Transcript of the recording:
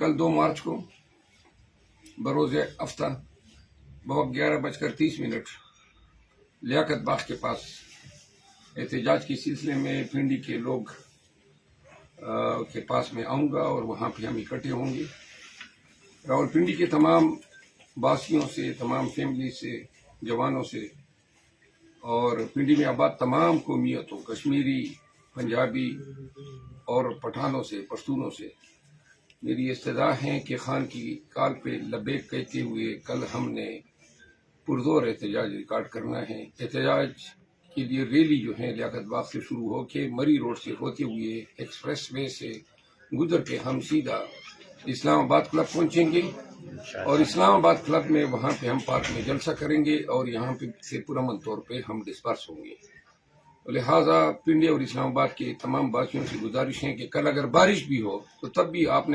कल 2 मार्च को बरोज़ हफ्ता वक्त 11:30 लियाकत बाग के पास एहतजाज के सिलसिले में पिंडी के लोग के पास में आऊँगा और वहाँ पे हम इकट्ठे होंगे। रावलपिंडी के तमाम वासियों से, तमाम फैमिली से, जवानों से और पिंडी में आबाद तमाम कौमियतों, कश्मीरी, पंजाबी और पठानों से, पश्तूनों से मेरी इस्तदा है कि खान की काल पे लबैक कहते हुए कल हमने पुरजोर एहतजाज रिकॉर्ड करना है। एहतजाज के लिए रैली जो है लियाकत बाग से शुरू हो के मरी रोड से होते हुए एक्सप्रेस वे से गुजर के हम सीधा इस्लामाबाद क्लब पहुंचेंगे और इस्लामाबाद क्लब में वहाँ पे हम पार्क में जलसा करेंगे और यहाँ पे से पुरअमन तौर पे हम डिस्पर्स होंगे। लिहाजा पिंडी और इस्लामाबाद के तमाम वासियों से गुजारिश है कि कल अगर बारिश भी हो तो तब भी आपने